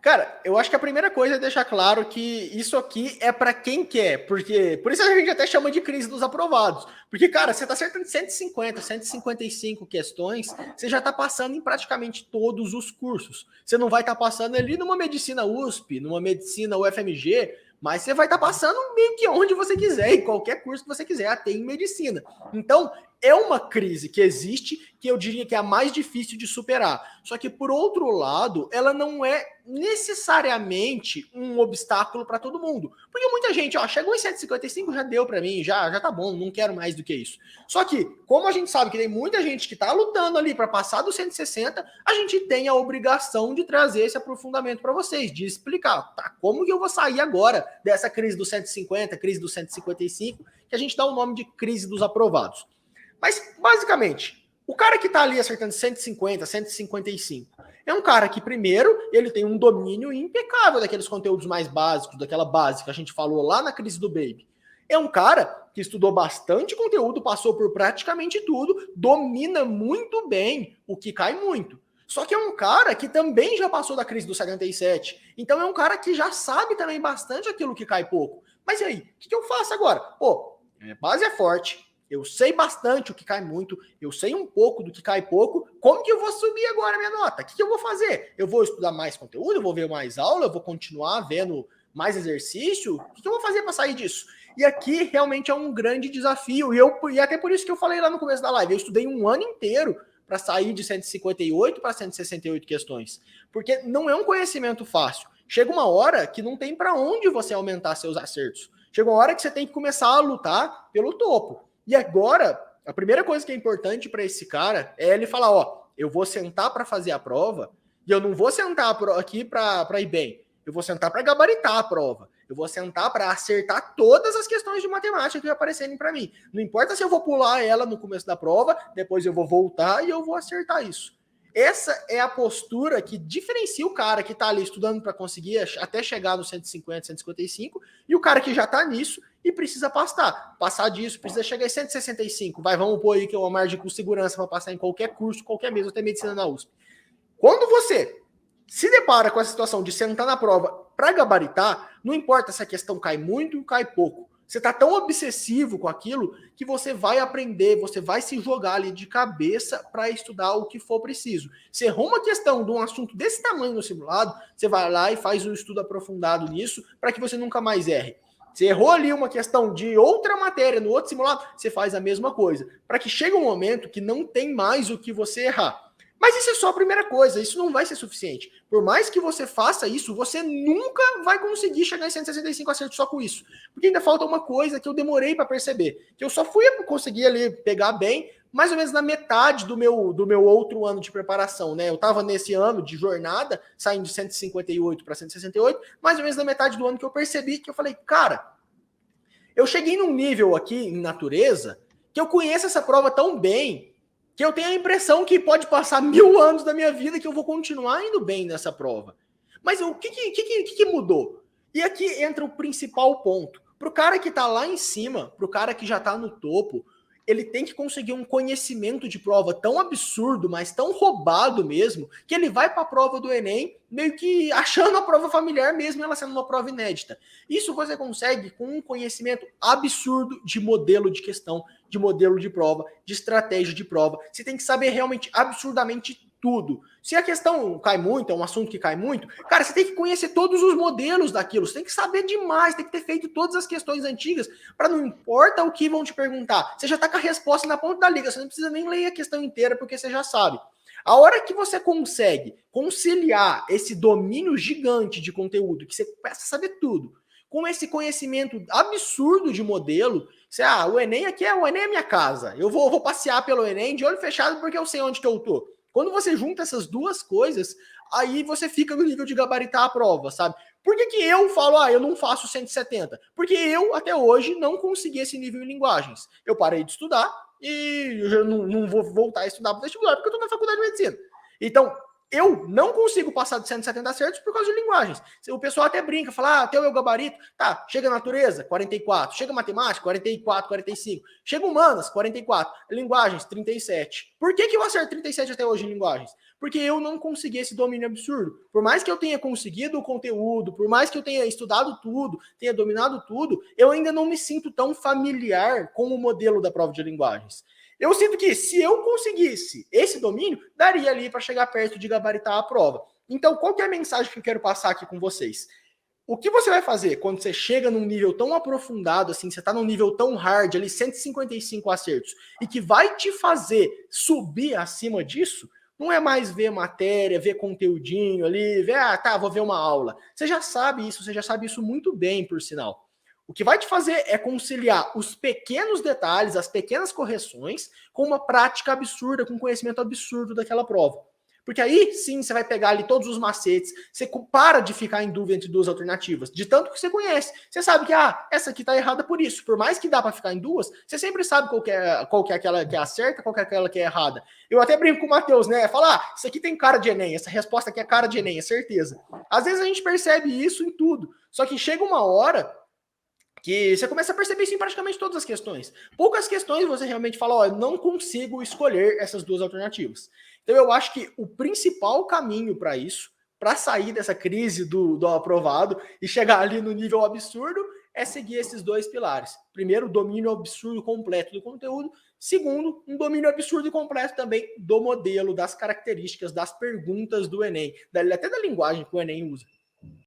Cara, eu acho que a primeira coisa é deixar claro que isso aqui é para quem quer, porque por isso a gente até chama de crise dos aprovados. Porque, cara, você está acertando 150, 155 questões, você já está passando em praticamente todos os cursos. Você não vai estar passando ali numa medicina USP, numa medicina UFMG, mas você vai estar passando meio que onde você quiser, em qualquer curso que você quiser, até em medicina. Então, é uma crise que existe, que eu diria que é a mais difícil de superar. Só que, por outro lado, ela não é necessariamente um obstáculo para todo mundo. Porque muita gente, ó, chegou em 155, já deu para mim, já tá bom, não quero mais do que isso. Só que, como a gente sabe que tem muita gente que tá lutando ali para passar do 160, a gente tem a obrigação de trazer esse aprofundamento para vocês, de explicar, tá, como que eu vou sair agora dessa crise do 150, crise do 155, que a gente dá o nome de crise dos aprovados. Mas, basicamente, o cara que está ali acertando 150, 155, é um cara que, primeiro, ele tem um domínio impecável daqueles conteúdos mais básicos, daquela base que a gente falou lá na crise do Baby. É um cara que estudou bastante conteúdo, passou por praticamente tudo, domina muito bem o que cai muito. Só que é um cara que também já passou da crise do 77. Então é um cara que já sabe também bastante aquilo que cai pouco. Mas e aí, o que eu faço agora? Pô, a base é forte, eu sei bastante o que cai muito, eu sei um pouco do que cai pouco. Como que eu vou subir agora a minha nota? O que eu vou fazer? Eu vou estudar mais conteúdo, eu vou ver mais aula, eu vou continuar vendo mais exercício? O que eu vou fazer para sair disso? E aqui realmente é um grande desafio. E até por isso que eu falei lá no começo da live, eu estudei um ano inteiro para sair de 158 para 168 questões. Porque não é um conhecimento fácil. Chega uma hora que não tem para onde você aumentar seus acertos. Chega uma hora que você tem que começar a lutar pelo topo. E agora, a primeira coisa que é importante para esse cara é ele falar, ó, eu vou sentar para fazer a prova e eu não vou sentar aqui para ir bem. Eu vou sentar para gabaritar a prova. Eu vou sentar para acertar todas as questões de matemática que aparecerem para mim. Não importa se eu vou pular ela no começo da prova, depois eu vou voltar e eu vou acertar isso. Essa é a postura que diferencia o cara que está ali estudando para conseguir até chegar no 150, 155 e o cara que já está nisso e precisa passar disso, precisa chegar em 165. Vamos pôr aí que é uma margem com segurança para passar em qualquer curso, qualquer mesmo, até medicina na USP. Quando você se depara com a situação de sentar na prova para gabaritar, não importa se a questão cai muito ou cai pouco. Você está tão obsessivo com aquilo que você vai aprender, você vai se jogar ali de cabeça para estudar o que for preciso. Você errou uma questão de um assunto desse tamanho no simulado, você vai lá e faz um estudo aprofundado nisso para que você nunca mais erre. Você errou ali uma questão de outra matéria no outro simulado, você faz a mesma coisa. Para que chegue um momento que não tem mais o que você errar. Mas isso é só a primeira coisa, isso não vai ser suficiente. Por mais que você faça isso, você nunca vai conseguir chegar em 165 acertos só com isso. Porque ainda falta uma coisa que eu demorei para perceber. Que eu só fui conseguir ali pegar bem, mais ou menos na metade do meu outro ano de preparação, né? Eu estava nesse ano de jornada, saindo de 158 para 168, mais ou menos na metade do ano que eu percebi que eu falei, cara, eu cheguei num nível aqui em natureza que eu conheço essa prova tão bem que eu tenho a impressão que pode passar 1000 anos da minha vida que eu vou continuar indo bem nessa prova. Mas o que mudou? E aqui entra o principal ponto. Para o cara que está lá em cima, para o cara que já está no topo, ele tem que conseguir um conhecimento de prova tão absurdo, mas tão roubado mesmo, que ele vai para a prova do Enem meio que achando a prova familiar mesmo, ela sendo uma prova inédita. Isso você consegue com um conhecimento absurdo de modelo de questão, de modelo de prova, de estratégia de prova. Você tem que saber realmente absurdamente tudo. Se a questão cai muito, é um assunto que cai muito, cara, você tem que conhecer todos os modelos daquilo, você tem que saber demais, tem que ter feito todas as questões antigas, para não importa o que vão te perguntar, você já está com a resposta na ponta da liga, você não precisa nem ler a questão inteira, porque você já sabe. A hora que você consegue conciliar esse domínio gigante de conteúdo, que você começa a saber tudo, com esse conhecimento absurdo de modelo, você, o Enem aqui o Enem é minha casa, eu vou passear pelo Enem de olho fechado porque eu sei onde que eu tô. Quando você junta essas duas coisas, aí você fica no nível de gabaritar a prova, sabe? Por que eu falo, eu não faço 170? Porque eu, até hoje, não consegui esse nível em linguagens. Eu parei de estudar e eu não vou voltar a estudar para vestibular porque eu estou na faculdade de medicina. Então, Eu não consigo passar de 170 acertos por causa de linguagens. O pessoal até brinca, fala, até o meu gabarito, tá, chega natureza, 44, chega matemática, 44, 45, chega humanas, 44, linguagens, 37. Por que eu acerto 37 até hoje em linguagens? Porque eu não consegui esse domínio absurdo. Por mais que eu tenha conseguido o conteúdo, por mais que eu tenha estudado tudo, tenha dominado tudo, eu ainda não me sinto tão familiar com o modelo da prova de linguagens. Eu sinto que se eu conseguisse esse domínio, daria ali para chegar perto de gabaritar a prova. Então, qual que é a mensagem que eu quero passar aqui com vocês? O que você vai fazer quando você chega num nível tão aprofundado, assim, você está num nível tão hard, ali 155 acertos, e que vai te fazer subir acima disso, não é mais ver matéria, ver conteúdinho ali, ver, vou ver uma aula. Você já sabe isso muito bem, por sinal. O que vai te fazer é conciliar os pequenos detalhes, as pequenas correções, com uma prática absurda, com um conhecimento absurdo daquela prova. Porque aí sim você vai pegar ali todos os macetes, você para de ficar em dúvida entre duas alternativas, de tanto que você conhece. Você sabe que essa aqui está errada por isso. Por mais que dá para ficar em duas, você sempre sabe qual que é aquela que é a certa, qual que é aquela que é errada. Eu até brinco com o Matheus, né? Falar, isso aqui tem cara de Enem, essa resposta aqui é cara de Enem, é certeza. Às vezes a gente percebe isso em tudo. Só que chega uma hora que você começa a perceber isso em praticamente todas as questões. Poucas questões você realmente fala, eu não consigo escolher essas duas alternativas. Então eu acho que o principal caminho para isso, para sair dessa crise do aprovado e chegar ali no nível absurdo, é seguir esses dois pilares. Primeiro, domínio absurdo completo do conteúdo. Segundo, um domínio absurdo e completo também do modelo, das características, das perguntas do Enem, até da linguagem que o Enem usa.